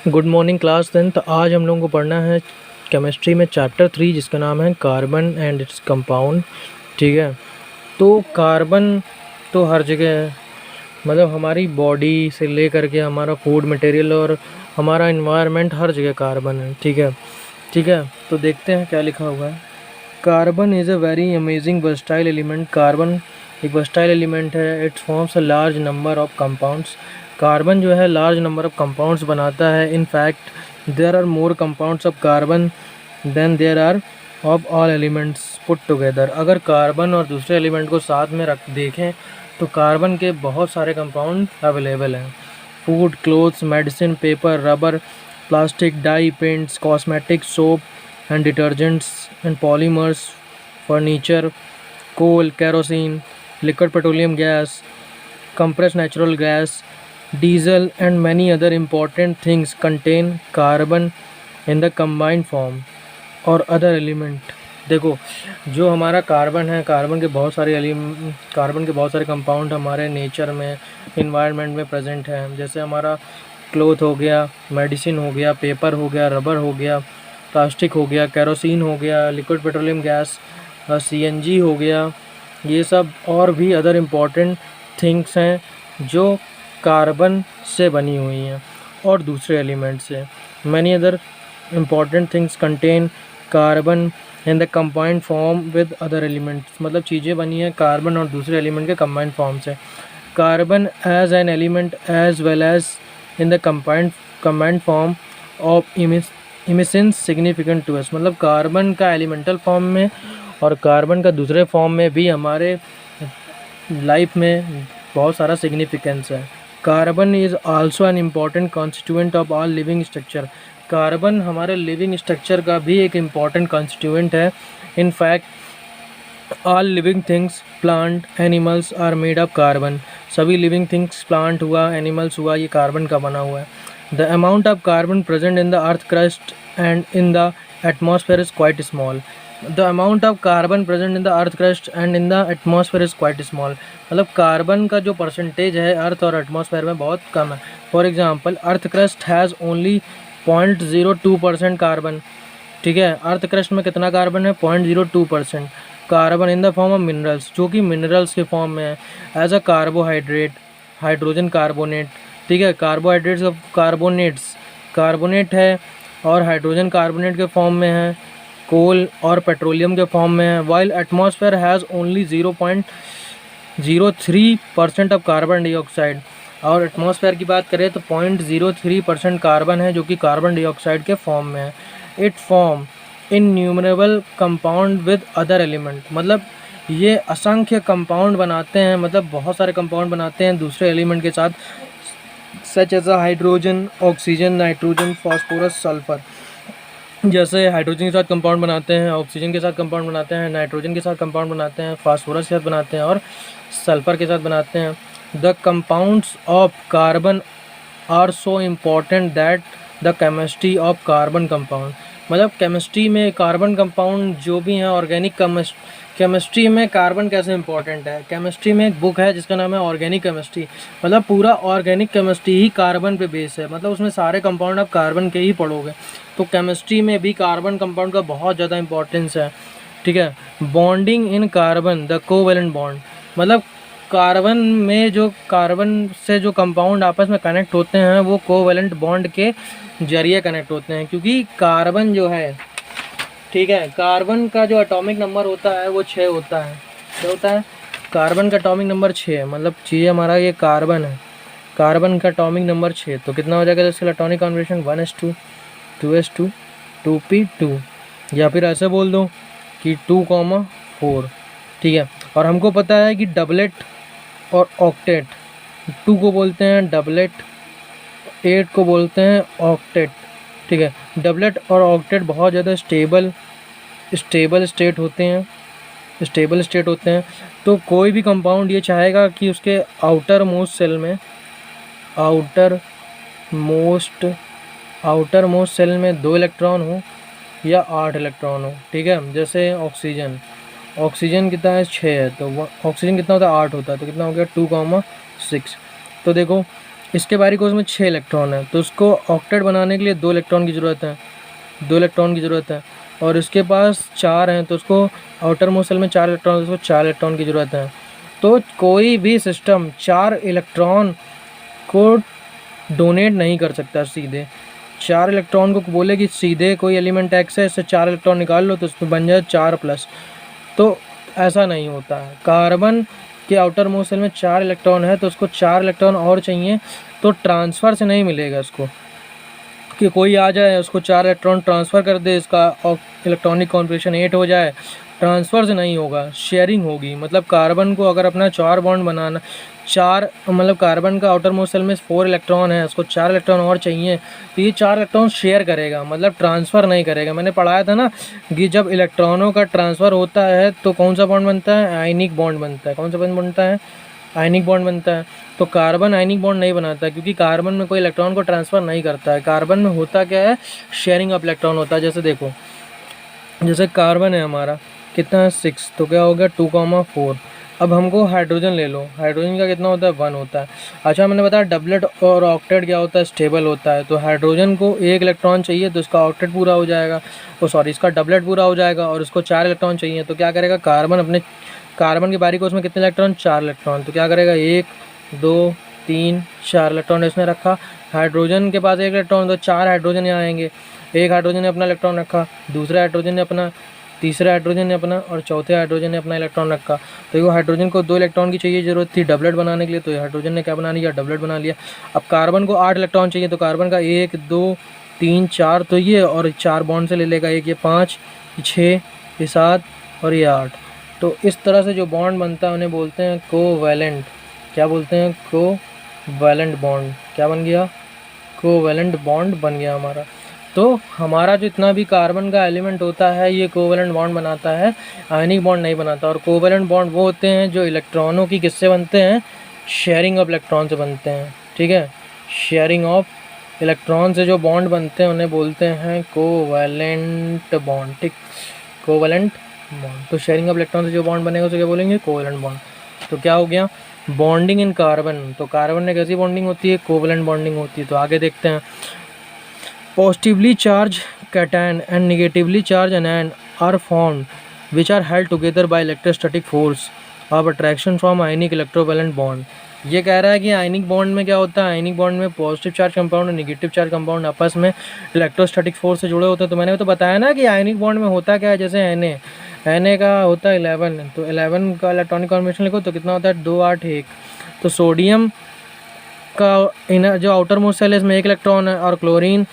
Good morning class. तो आज हम लोगों को पढ़ना है केमिस्ट्री में चैप्टर 3 जिसका नाम है कार्बन एंड इट्स कंपाउंड। ठीक है, तो कार्बन तो हर जगह है, मतलब हमारी बॉडी से लेकर के हमारा फूड मटेरियल और हमारा इन्वायरमेंट हर जगह कार्बन है। ठीक है, तो देखते हैं क्या लिखा हुआ है। Carbon is a very amazing versatile element. Carbon एक वर्सटाइल एलिमेंट है। Its forms a large number of compounds. Carbon जो है लार्ज नंबर ऑफ कंपाउंड्स बनाता है। In fact there are more compounds of carbon than there are of all elements put together. अगर carbon और दूसरे element को साथ में रख देखें तो कार्बन के बहुत सारे कंपाउंड अवेलेबल हैं। Food, clothes, medicine, paper, rubber, plastic, dye, paints, cosmetic, soap and detergents and polymers, furniture, coal, kerosene, liquid petroleum gas, compressed natural gas, diesel and many other important things contain carbon in the combined form और other element। देखो, जो हमारा carbon है, carbon के बहुत सारे compound हमारे nature में, इन्वायरमेंट में प्रेजेंट हैं। जैसे हमारा क्लोथ हो गया, मेडिसिन हो गया, पेपर हो गया, रबर हो गया, प्लास्टिक हो गया, केरोसिन हो गया, लिक्विड पेट्रोलियम गैस, सीएनजी हो गया। ये सब और भी अदर इम्पॉर्टेंट थिंग्स हैं जो कार्बन से बनी हुई हैं और दूसरे एलिमेंट से। Many other important things contain carbon in the combined form with other elements. मतलब चीज़ें बनी हैं कार्बन और दूसरे एलिमेंट के कंबाइंड फॉर्म से। Carbon as an element as well as in the combined form of emissions significant to us. मतलब carbon का एलिमेंटल फॉर्म में और कार्बन का दूसरे फॉर्म में भी हमारे लाइफ में बहुत सारा सिग्निफिकेंस है। Carbon is also an important constituent of all living structure. Carbon हमारे लिविंग स्ट्रक्चर का भी एक इम्पॉर्टेंट कॉन्स्टिट्यूएंट है। In fact all living things, plant, animals are made of carbon. सभी लिविंग थिंग्स, प्लांट हुआ, एनिमल्स हुआ, ये कार्बन का बना हुआ है। The amount of carbon present in the earth crust and in the atmosphere is quite small. The amount of carbon present in the earth crust and in the atmosphere is quite small. मतलब carbon का जो percentage है अर्थ और atmosphere में बहुत कम है। For example, earth crust has only 0.02% carbon. ठीक है, अर्थ क्रस्ट में कितना कार्बन है? 0.02% carbon in the form of minerals, जो कि मिनरल्स के फॉर्म में है। As a carbohydrate, hydrogen carbonate. ठीक है, कार्बोहाइड्रेट्स ऑफ कार्बोनेट है और हाइड्रोजन कार्बोनेट के फॉर्म में है। कोल और पेट्रोलियम के फॉर्म में है। While atmosphere has only 0.03% of carbon dioxide. और एटमॉस्फेयर की बात करें तो 0.03% कार्बन है, जो कि कार्बन डाइऑक्साइड के फॉर्म में है। It form innumerable compound with other element. मतलब ये असंख्य कंपाउंड बनाते हैं, मतलब बहुत सारे कंपाउंड बनाते हैं दूसरे एलिमेंट के साथ, such as hydrogen, oxygen, nitrogen, phosphorus, sulphur. जैसे हाइड्रोजन के साथ कंपाउंड बनाते हैं, ऑक्सीजन के साथ कंपाउंड बनाते हैं, नाइट्रोजन के साथ कंपाउंड बनाते हैं, फास्फोरस के साथ बनाते हैं और सल्फर के साथ बनाते हैं। The compounds of carbon are so important that the chemistry of carbon compound. मतलब केमिस्ट्री में कार्बन कंपाउंड जो भी हैं, ऑर्गेनिक केमिस्ट्री में कार्बन कैसे इंपॉर्टेंट है। केमिस्ट्री में एक बुक है जिसका नाम है ऑर्गेनिक केमिस्ट्री। मतलब पूरा ऑर्गेनिक केमिस्ट्री ही कार्बन पे बेस है, मतलब उसमें सारे कंपाउंड आप कार्बन के ही पढ़ोगे। तो केमिस्ट्री में भी कार्बन कंपाउंड का बहुत ज़्यादा इंपॉर्टेंस है। ठीक है, bonding in carbon the covalent bond. मतलब कार्बन में जो कार्बन से जो कंपाउंड आपस में कनेक्ट होते हैं वो कोवेलेंट बॉन्ड के जरिए कनेक्ट होते हैं, क्योंकि कार्बन जो है, ठीक है, कार्बन का जो एटॉमिक नंबर होता है वो 6 होता है। क्या होता है? कार्बन का एटॉमिक नंबर 6 है। मतलब चीज़ हमारा ये कार्बन है, कार्बन का एटॉमिक नंबर 6, तो कितना हो जाएगा इसका electronic configuration? 1s2, 2s2, 2p2, या फिर ऐसे बोल दो कि 2,4। ठीक है, और हमको पता है कि डबलेट और ऑक्टेट, 2 को बोलते हैं डबलेट, 8 को बोलते हैं ऑक्टेट। ठीक है, डबलेट और ऑक्टेट बहुत ज़्यादा स्टेबल स्टेट होते हैं। तो कोई भी कंपाउंड ये चाहेगा कि उसके आउटर मोस्ट सेल में में 2 इलेक्ट्रॉन हो या 8 इलेक्ट्रॉन हो। ठीक है, जैसे ऑक्सीजन कितना है? 6 है, तो ऑक्सीजन कितना होता है? 8 होता है, तो कितना हो गया? 2,6। तो देखो, इसके बारी कोस में 6 इलेक्ट्रॉन है, तो उसको ऑक्टेट बनाने के लिए 2 इलेक्ट्रॉन की ज़रूरत है, 2 इलेक्ट्रॉन की ज़रूरत है। और इसके पास 4 हैं, तो उसको आउटर मोस्ट शेल में 4 इलेक्ट्रॉन, उसको 4 इलेक्ट्रॉन की ज़रूरत है। तो कोई भी सिस्टम 4 इलेक्ट्रॉन को डोनेट नहीं कर सकता सीधे। 4 इलेक्ट्रॉन को बोले कि सीधे कोई एलिमेंट एक्स है, इससे 4 इलेक्ट्रॉन निकाल लो तो उसमें बन जाए 4+, तो ऐसा नहीं होता है। कार्बन के आउटर मोस्ट शेल में 4 इलेक्ट्रॉन है, तो उसको 4 इलेक्ट्रॉन और चाहिए, तो ट्रांसफ़र से नहीं मिलेगा इसको कि कोई आ जाए उसको 4 इलेक्ट्रॉन ट्रांसफ़र कर दे, इसका इलेक्ट्रॉनिक कॉन्फ़िगरेशन 8 हो जाए। ट्रांसफ़र से नहीं होगा, शेयरिंग होगी। मतलब कार्बन को अगर अपना 4 बॉन्ड बनाना, 4 मतलब कार्बन का आउटर मोस्ट शेल में 4 इलेक्ट्रॉन है, उसको 4 इलेक्ट्रॉन और चाहिए, तो ये 4 इलेक्ट्रॉन शेयर करेगा, मतलब ट्रांसफ़र नहीं करेगा। मैंने पढ़ाया था ना कि जब इलेक्ट्रॉनों का ट्रांसफ़र होता है तो कौन सा बॉन्ड बनता है? आयनिक बॉन्ड बनता है। कौन सा बॉन्ड बनता है? आयनिक बॉन्ड बनता है। तो कार्बन आयनिक बॉन्ड नहीं बनाता, क्योंकि कार्बन में कोई इलेक्ट्रॉन को ट्रांसफ़र नहीं करता है। कार्बन में होता क्या है? शेयरिंग ऑफ इलेक्ट्रॉन होता है। जैसे देखो, जैसे कार्बन है हमारा, कितना है? 6, तो क्या हो गया? 2,4। अब हमको हाइड्रोजन ले लो, हाइड्रोजन का कितना होता है? 1 होता है। अच्छा, मैंने बताया डबलेट और ऑक्टेट क्या होता है? स्टेबल होता है। तो हाइड्रोजन को 1 इलेक्ट्रॉन चाहिए, तो इसका ऑक्टेट पूरा हो जाएगा, इसका डबलेट पूरा हो जाएगा, और इसको 4 इलेक्ट्रॉन चाहिए, तो क्या करेगा कार्बन की बारी को उसमें कितने इलेक्ट्रॉन? 4 इलेक्ट्रॉन। तो क्या करेगा? 1 2 3 4 इलेक्ट्रॉन इसने रखा। हाइड्रोजन के पास 1 इलेक्ट्रॉन, तो 4 हाइड्रोजन यहाँ आएंगे। एक हाइड्रोजन ने अपना इलेक्ट्रॉन रखा, दूसरे हाइड्रोजन ने अपना, तीसरे हाइड्रोजन ने अपना, और चौथे हाइड्रोजन ने अपना इलेक्ट्रॉन रखा। तो ये हाइड्रोजन को 2 इलेक्ट्रॉन की चाहिए ज़रूरत थी डबलेट बनाने के लिए, तो ये हाइड्रोजन ने क्या बना लिया? डबलेट बना लिया। अब कार्बन को 8 इलेक्ट्रॉन चाहिए, तो कार्बन का 1 2 3 4, तो ये और 4 बॉन्ड से ले लेगा, एक ये 5, 6, ये 7 और ये 8। तो इस तरह से जो बॉन्ड बनता है उन्हें बोलते हैं कोवैलेंट। क्या बोलते हैं? Covalent bond. क्या बन गया? कोवैलेंट बॉन्ड बन गया हमारा। तो हमारा जितना भी कार्बन का एलिमेंट होता है ये कोवैलेंट बॉन्ड बनाता है, आयनिक बॉन्ड नहीं बनाता। और कोवैलेंट बॉन्ड वो होते हैं जो इलेक्ट्रॉनों की किससे बनते हैं? शेयरिंग ऑफ इलेक्ट्रॉन से बनते हैं। ठीक है, शेयरिंग ऑफ इलेक्ट्रॉन से जो बॉन्ड बनते हैं उन्हें बोलते हैं कोवैलेंट बॉन्ड। ठीक, कोवैलेंट बॉन्ड। तो शेयरिंग ऑफ इलेक्ट्रॉन से जो बॉन्ड बनेगा उसे क्या बोलेंगे? Covalent bond. तो क्या हो गया? Bonding in carbon. तो कार्बन में कैसी बॉन्डिंग होती है? कोवैलेंट बॉन्डिंग होती है। तो आगे देखते हैं। Positively charged cation and negatively charged anion are formed, which are held together by electrostatic force of attraction from ionic electrovalent bond. ये कह रहा है कि आयनिक बॉन्ड में क्या होता है? आयनिक बॉन्ड में पॉजिटिव चार्ज कंपाउंड और नेगेटिव चार्ज कंपाउंड आपस में इलेक्ट्रोस्टैटिक फोर्स से जुड़े होते हैं। तो मैंने तो बताया ना कि आयनिक बॉन्ड में होता क्या है। जैसे Na का होता है 11, तो 11 का इलेक्ट्रॉनिक कॉन्बिनेशन लिखो तो कितना होता है? 2 8 1। तो सोडियम का इनर जो आउटर मोस्ट शेल है इसमें 1 इलेक्ट्रॉन है, और क्लोरीन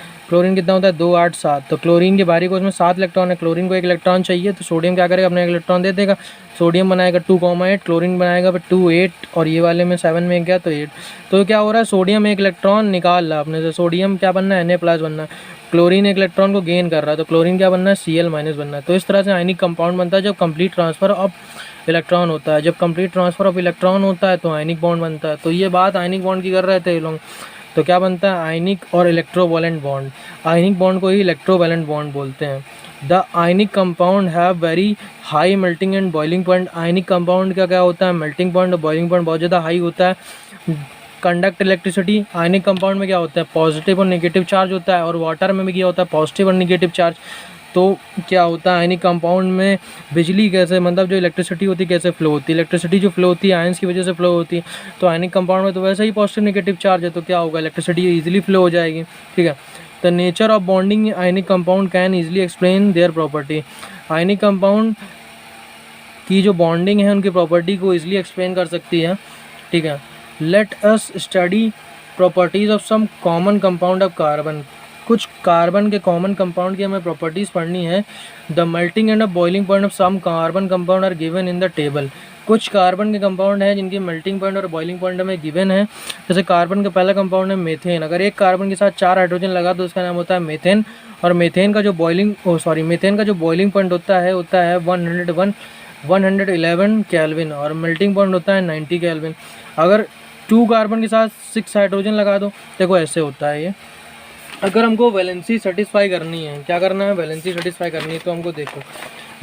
कितना होता है? 2 8 7। तो क्लोरीन की बारी को उसमें 7 इलेक्ट्रॉन है, क्लोरीन को 1 इलेक्ट्रॉन चाहिए, तो सोडियम क्या करेगा? अपना 1 इलेक्ट्रॉन दे देगा। सोडियम बनाएगा 2,8, क्लोरीन बनाएगा 2 8, और ये वाले में 7 में गया तो 8। तो क्या हो रहा है? सोडियम 1 इलेक्ट्रॉन निकाल रहा अपने से, सोडियम क्या बनना है? Na+ बनना है। क्लोरीन 1 इलेक्ट्रॉन को गेन कर रहा है, तो क्लोरीन क्या बनना है? Cl- बनना है। तो इस तरह से आयनिक कंपाउंड बनता है जब कंप्लीट ट्रांसफ़र ऑफ इलेक्ट्रॉन होता है। जब कंप्लीट ट्रांसफ़र ऑफ इलेक्ट्रॉन होता है तो आयनिक बॉन्ड बनता है। तो ये बात आयनिक बॉन्ड की कर रहे थे ये लोग। तो क्या बनता है? आयनिक और इलेक्ट्रोवैलेंट बॉन्ड। आयनिक बॉन्ड को ही इलेक्ट्रोवैलेंट बॉन्ड बोलते हैं। The ionic compound have very high melting and boiling point. Ionic compound का क्या होता है? मेल्टिंग पॉइंट और बॉइलिंग पॉइंट बहुत ज़्यादा हाई होता है। Conduct electricity. आयनिक कंपाउंड में क्या होता है? पॉजिटिव और नेगेटिव चार्ज होता है, और वाटर में भी क्या होता है? पॉजिटिव और नेगेटिव चार्ज। तो क्या होता है आयनिक कंपाउंड में? बिजली कैसे, मतलब जो इलेक्ट्रिसिटी होती है कैसे फ्लो होती है? इलेक्ट्रिसिटी जो फ्लो होती है आयंस की वजह से फ्लो होती है। तो आयनिक कंपाउंड में तो वैसे ही पॉजिटिव नेगेटिव चार्ज है, तो क्या होगा? इलेक्ट्रिसिटी ईजिली फ्लो हो जाएगी। ठीक है। The nature of bonding ionic compound can easily explain their property. Ionic compound की जो बॉन्डिंग है उनकी प्रॉपर्टी को ईजिली एक्सप्लेन कर सकती है। ठीक है। Let us study properties of some common compound of carbon. कुछ कार्बन के कॉमन कंपाउंड की हमें प्रॉपर्टीज़ पढ़नी है। The melting and boiling point of some carbon compound are given in the table. कुछ कार्बन के कंपाउंड हैं जिनकी मेल्टिंग पॉइंट और बॉइलिंग पॉइंट हमें गिवन है। जैसे कार्बन का पहला कंपाउंड है मेथेन। अगर एक कार्बन के साथ 4 हाइड्रोजन लगा तो उसका नाम होता है मेथेन। और मेथेन का जो बॉइलिंग पॉइंट होता है 111 केल्विन, और मेल्टिंग पॉइंट होता है 90 केल्विन। अगर 2 कार्बन के साथ 6 हाइड्रोजन लगा दो, देखो ऐसे होता है ये। अगर हमको वैलेंसी सेटिस्फाई करनी है, क्या करना है? वैलेंसी सेटिस्फाई करनी है, तो हमको देखो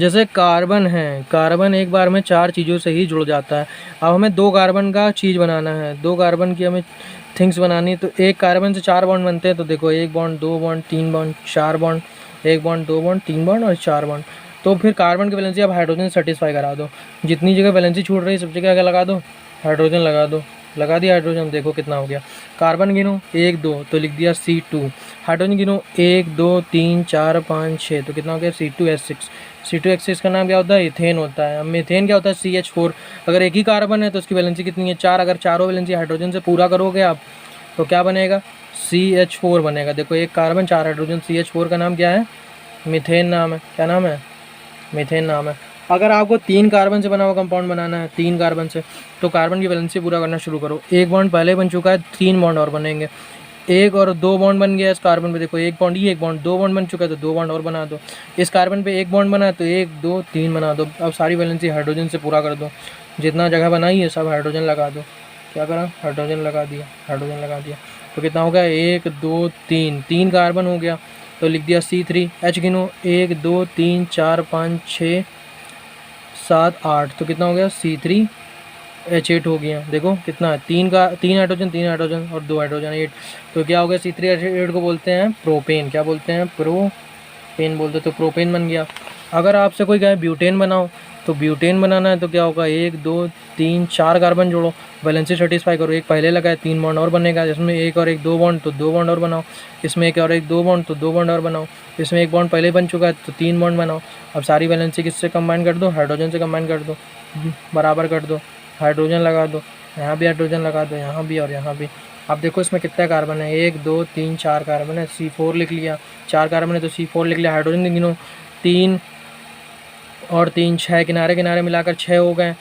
जैसे कार्बन है, कार्बन एक बार में 4 चीज़ों से ही जुड़ जाता है। अब हमें 2 कार्बन का चीज़ बनाना है, 2 कार्बन की हमें थिंग्स बनानी है, तो एक कार्बन से 4 बॉन्ड बनते हैं। तो देखो 1 bond, 2 bond, 3 bond, 4 bond, 1 bond, 2 bond, 3 bond और 4 बॉन्ड। तो फिर कार्बन की वैलेंसी आप हाइड्रोजन सेटिस्फाई करा दो। जितनी जगह वैलेंसी छूट रही है सब जगह क्या लगा दो, हाइड्रोजन लगा दो। लगा दिया हाइड्रोजन, देखो कितना हो गया। कार्बन गिनो 1 2 तो लिख दिया C2। हाइड्रोजन गिनो 1 2 3 4 5 6 तो कितना हो गया C2H6। C2H6 का नाम क्या होता है, इथेन होता है। अब मीथेन क्या होता है, CH4। अगर एक ही कार्बन है तो उसकी वैलेंसी कितनी है, 4। अगर चारों वैलेंसी हाइड्रोजन से पूरा करोगे आप तो क्या बनेगा, CH4 बनेगा। देखो एक कार्बन 4 हाइड्रोजन, CH4 का नाम क्या है, मीथेन नाम है। क्या नाम है, मीथेन नाम है। अगर आपको 3 कार्बन से बना हुआ कंपाउंड बनाना है, 3 कार्बन से, तो कार्बन की वैलेंसी पूरा करना शुरू करो। 1 बॉन्ड पहले बन चुका है, 3 बॉन्ड और बनेंगे। 1 और 2 बॉन्ड बन गया इस कार्बन पे, देखो 1 बॉन्ड, ये 1 बॉन्ड, 2 बॉन्ड बन चुका है तो 2 बॉन्ड और बना दो। इस कार्बन पे 1 बॉन्ड बना तो 1 2 3 बना दो। अब सारी वैलेंसी हाइड्रोजन से पूरा कर दो, जितना जगह बनाई है सब हाइड्रोजन लगा दो। क्या करा, हाइड्रोजन लगा दिया, हाइड्रोजन लगा दिया। तो कितना हो गया, 1 2 3, 3 कार्बन हो गया तो लिख दिया C3। H गिनो 1 2 3 4 5 6 7 8 तो कितना हो गया C3H8 हो गया। देखो कितना है, 3 हाइड्रोजन और 2 हाइड्रोजन 8। तो क्या हो गया, C3H8 को बोलते हैं प्रोपेन। क्या बोलते हैं, प्रोपेन बोलते, तो प्रोपेन बन गया। अगर आपसे कोई कहे ब्यूटेन बनाओ तो ब्यूटेन बनाना है तो क्या होगा, 1 2 3 4 कार्बन जोड़ो, वैलेंसी सेटिस्फाई करो। एक पहले लगा है, 3 बॉन्ड और बनेगा, जिसमें 1 और 1 2 बॉन्ड तो 2 बॉन्ड और बनाओ। इसमें 1 और 1 2 बॉन्ड तो 2 बॉन्ड और बनाओ। इसमें 1 बॉन्ड पहले बन चुका है तो 3 बॉन्ड बनाओ। अब सारी वैलेंसी किससे कंबाइन कर दो, हाइड्रोजन से कंबाइन कर दो, बराबर कर दो, हाइड्रोजन लगा दो, यहाँ भी हाइड्रोजन लगा दो, यहाँ भी और यहाँ भी। अब देखो इसमें कितना कार्बन है, 1 2 3 4 कार्बन है, C4 लिख लिया। 4 कार्बन है तो C4 लिख लिया। हाइड्रोजन गिनो 3 और 3 6, किनारे किनारे मिलाकर 6 हो गए,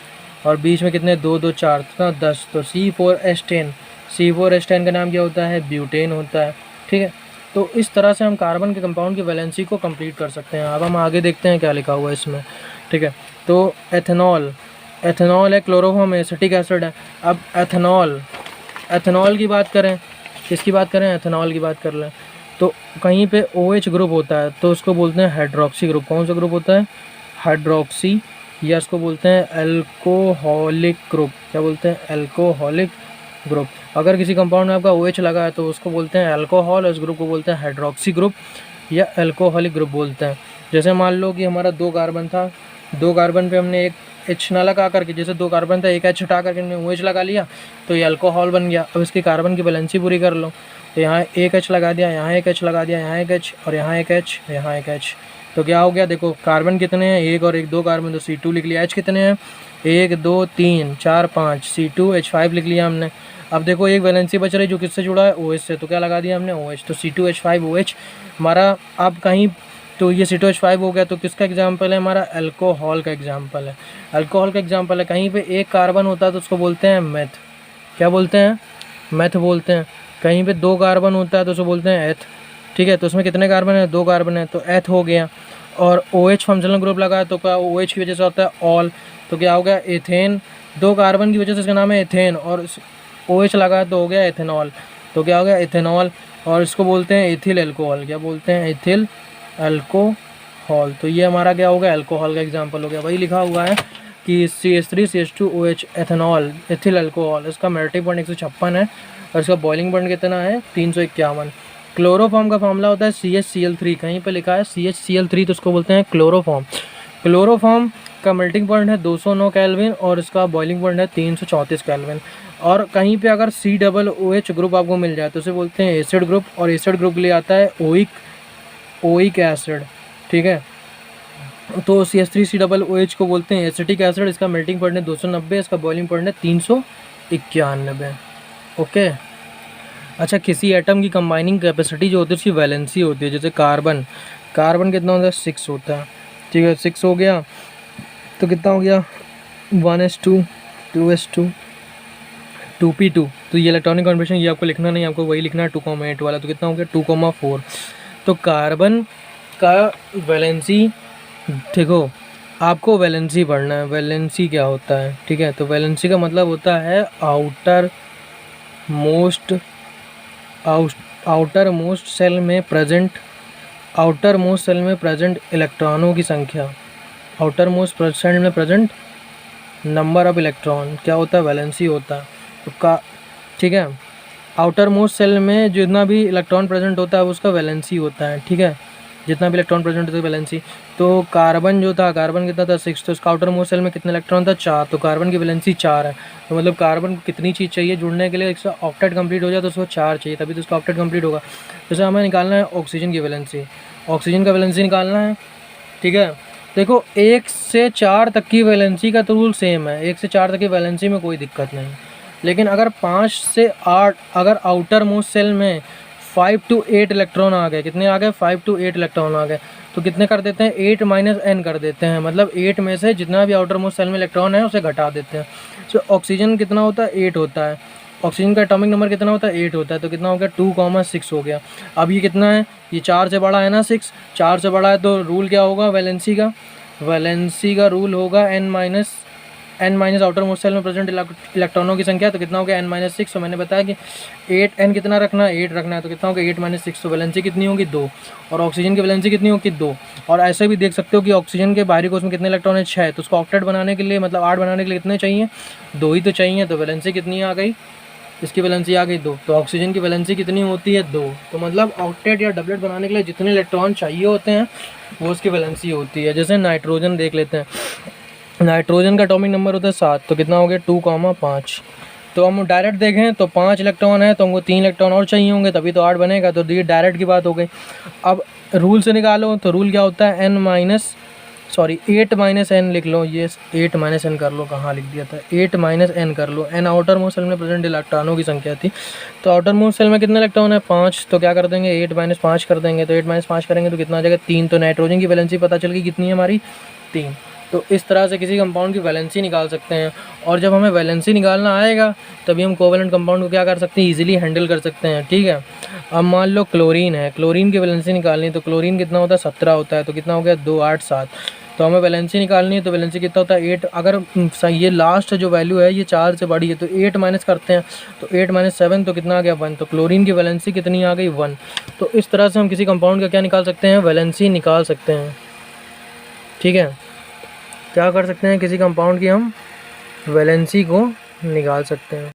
और बीच में कितने, 2 2 4 तो 10। तो C4H10, C4H10 का नाम क्या होता है, ब्यूटेन होता है। ठीक है, तो इस तरह से हम कार्बन के कंपाउंड की वैलेंसी को कंप्लीट कर सकते हैं। अब हम आगे देखते हैं क्या लिखा हुआ है इसमें। ठीक है, तो एथेनॉल, एथेनॉल है, क्लोरोफॉर्म एसिटिक एसिड है। अब एथेनॉल की बात करें, किसकी बात करें, एथेनॉल की बात कर लें, तो कहीं पे OH ग्रुप होता है तो उसको बोलते हैं हाइड्रोक्सी ग्रुप। कौन सा ग्रुप होता है, हाइड्रोक्सी, या इसको बोलते हैं अल्कोहलिक ग्रुप। क्या बोलते हैं, अल्कोहलिक ग्रुप। अगर किसी कंपाउंड में आपका OH लगा है तो उसको बोलते हैं अल्कोहल, और इस ग्रुप को बोलते हैं हाइड्रोक्सी ग्रुप या अल्कोहलिक ग्रुप बोलते हैं। जैसे मान लो कि हमारा 2 कार्बन था, 2 कार्बन पे हमने एक H ना लगा करके, जैसे 2 कार्बन था, एक H हटा करके हमने OH लगा लिया तो ये अल्कोहल बन गया। अब इसकी कार्बन की वैलेंसी पूरी कर लो, तो यहाँ एक H लगा दिया, यहाँ एक H लगा दिया, यहाँ एक H और यहाँ एक H, यहाँ एक H। तो क्या हो गया, देखो कार्बन कितने हैं, 1 और 1 2 कार्बन, तो C2 लिख लिया। H कितने हैं, 1 2 3 4 5, C2H5 लिख लिया हमने। अब देखो एक वैलेंसी बच रही जो किससे जुड़ा है, OH से, तो क्या लगा दिया हमने, OH। तो C2H5OH हमारा। अब कहीं तो ये C2H5 हो गया, तो किसका एग्जाम्पल है, हमारा अल्कोहल का एग्जाम्पल है। अल्कोहल का एग्जाम्पल है, कहीं पे एक कार्बन होता है तो उसको बोलते हैं मेथ। क्या बोलते हैं, मेथ बोलते हैं। कहीं पे 2 कार्बन होता है तो उसको बोलते हैं एथ। ठीक है, तो उसमें कितने कार्बन है, 2 कार्बन है तो एथ हो गया। और OH फंक्शनल ग्रुप लगा है तो क्या OH की वजह से होता है ऑल, तो क्या हो गया, एथेन। 2 कार्बन की वजह से इसका नाम है एथेन, और OH लगा है तो हो गया एथेनॉल, तो क्या हो गया, एथेनॉल। और इसको बोलते हैं एथिल अल्कोहल। क्या बोलते हैं, एथिल अल्कोहल। तो ये हमारा क्या हो गया, अल्कोहल का एग्जाम्पल हो गया। वही लिखा हुआ है कि CH3CH2OH एथेनॉल, एथिल अल्कोहल। इसका मेल्टिंग पॉइंट 156 है और इसका बॉइलिंग पॉइंट कितना है, 351। क्लोरोफॉर्म का फॉर्मूला होता है CHCl3। कहीं पे लिखा है CHCl3 तो उसको बोलते हैं क्लोरोफॉर्म। क्लोरोफॉर्म का मेल्टिंग पॉइंट है 209 केल्विन और इसका बॉइलिंग पॉइंट है 334 केल्विन। और कहीं पे अगर COOH ग्रुप आपको मिल जाए तो उसे बोलते हैं एसिड ग्रुप, और एसिड ग्रुप के लिए आता है ओइक एसिड। ठीक है, तो CH3COOH को बोलते हैं एसिटिक एसिड। इसका मेल्टिंग पॉइंट है 290, इसका बॉइलिंग पॉइंट है 391। ओके, अच्छा, किसी एटम की कंबाइनिंग कैपेसिटी जो होती है उसकी वैलेंसी होती है। जैसे कार्बन, कार्बन कितना होता है, 6 होता है। ठीक है, 6 हो गया तो कितना हो गया, 1s2 2s2 2p2। तो ये इलेक्ट्रॉनिक कॉन्फिगरेशन ये आपको लिखना नहीं, आपको वही लिखना है 2,8 वाला। तो कितना हो गया, 2,4। तो कार्बन का वैलेंसी, देखो आपको वैलेंसी पढ़ना है, वैलेंसी क्या होता है। ठीक है, तो वैलेंसी का मतलब होता है आउटर मोस्ट सेल में प्रेजेंट इलेक्ट्रॉनों की संख्या। आउटर मोस्ट परसेंट में प्रेजेंट नंबर ऑफ इलेक्ट्रॉन क्या होता है, वैलेंसी होता है। तो का ठीक है, आउटर मोस्ट सेल में जितना भी इलेक्ट्रॉन प्रेजेंट होता है उसका वैलेंसी होता है, ठीक है, जितना भी इलेक्ट्रॉन प्रेजेंट होता है वैलेंसी। तो कार्बन जो था, कार्बन कितना था 6, तो इसका आउटर मोस्ट सेल में कितने इलेक्ट्रॉन था 4, तो कार्बन की वैलेंसी 4 है। तो मतलब कार्बन को कितनी चीज़ चाहिए जुड़ने के लिए, इसका ऑक्टेट कंप्लीट हो जाए तो उसको 4 चाहिए, तभी तो उसका ऑक्टेट कंप्लीट होगा। जैसे हमें निकालना है ऑक्सीजन की वैलेंसी, ऑक्सीजन का वैलेंसी निकालना है, ठीक है। देखो 1 से 4 तक की वैलेंसी का तो रूल सेम है, 1 से 4 तक की वैलेंसी में कोई दिक्कत नहीं। लेकिन अगर 5 से 8, अगर आउटर मोस्ट सेल में 5 to 8 इलेक्ट्रॉन आ गए, कितने आ गए 5 to 8 इलेक्ट्रॉन आ गए, तो कितने कर देते हैं 8 माइनस n कर देते हैं, मतलब 8 में से जितना भी आउटर मोस्ट सेल में इलेक्ट्रॉन है उसे घटा देते हैं। तो ऑक्सीजन कितना होता है 8 होता है, ऑक्सीजन का एटॉमिक नंबर कितना होता है 8 होता है, तो कितना हो गया 2,6 हो गया। अब ये कितना है, ये 4 से बड़ा है ना 6, 4 से बड़ा है तो रूल क्या होगा वैलेंसी का, वैलेंसी का रूल होगा n minus outermost cell में प्रेजेंट इलेक्ट्रॉनों की संख्या, तो कितना हो गया n-6। तो मैंने बताया कि 8n कितना रखना है 8 रखना है, तो कितना हो गया 8-6, तो वैलेंसी कितनी होगी 2, और ऑक्सीजन की वैलेंसी कितनी होगी 2। और ऐसे भी देख सकते हो कि ऑक्सीजन के बाहरी कोश में कितने इलेक्ट्रॉन है 6, तो उसको ऑक्टेट बनाने के लिए मतलब 8 बनाने के लिए कितने चाहिए 2 ही तो चाहिए, तो वैलेंसी कितनी आ गई, इसकी वैलेंसी आ गई 2। तो ऑक्सीजन की वैलेंसी कितनी होती है 2, तो मतलब ऑक्टेट या डबलेट बनाने के लिए जितने इलेक्ट्रॉन चाहिए होते हैं वो उसकी वैलेंसी होती है। जैसे नाइट्रोजन देख लेते हैं, नाइट्रोजन का एटॉमिक नंबर होता है 7, तो कितना हो गया 2,5। तो हम डायरेक्ट देखें तो 5 इलेक्ट्रॉन है तो हमको 3 इलेक्ट्रॉन और चाहिए होंगे तभी तो 8 बनेगा, तो ये डायरेक्ट की बात हो गई। अब रूल से निकालो, तो रूल क्या होता है 8 माइनस n लिख लो, ये 8 माइनस n कर लो, कहाँ लिख दिया था 8 माइनस n कर लो, n आउटर मोस्ट सेल में प्रेजेंट इलेक्ट्रॉनों की संख्या थी। तो आउटर मोस्ट सेल में कितने इलेक्ट्रॉन है 5, तो क्या कर देंगे 8 माइनस 5 कर देंगे, तो 8 माइनस 5 करेंगे तो कितना आ जाएगा 3। तो नाइट्रोजन की वैलेंसी पता चल गई कितनी है हमारी 3। तो इस तरह से किसी कंपाउंड की वैलेंसी निकाल सकते हैं, और जब हमें वैलेंसी निकालना आएगा तभी हम कोवेलेंट कंपाउंड को क्या कर सकते हैं ईजिली हैंडल कर सकते हैं, ठीक है। अब मान लो क्लोरीन है, क्लोरीन की वैलेंसी निकालनी है, तो क्लोरीन कितना होता है 17 होता है, तो कितना हो गया 2, 8, 7। तो हमें वैलेंसी निकालनी है, तो वैलेंसी कितना होता है 8। अगर ये लास्ट जो वैल्यू है ये 4 से बड़ी है तो 8 माइनस करते हैं, तो 8 माइनस 7 तो कितना आ गया 1। तो क्लोरीन की वैलेंसी कितनी आ गई 1। तो इस तरह से हम किसी कंपाउंड का क्या निकाल सकते हैं वैलेंसी निकाल सकते हैं, ठीक है। क्या कर सकते हैं किसी कंपाउंड की हम वैलेंसी को निकाल सकते हैं।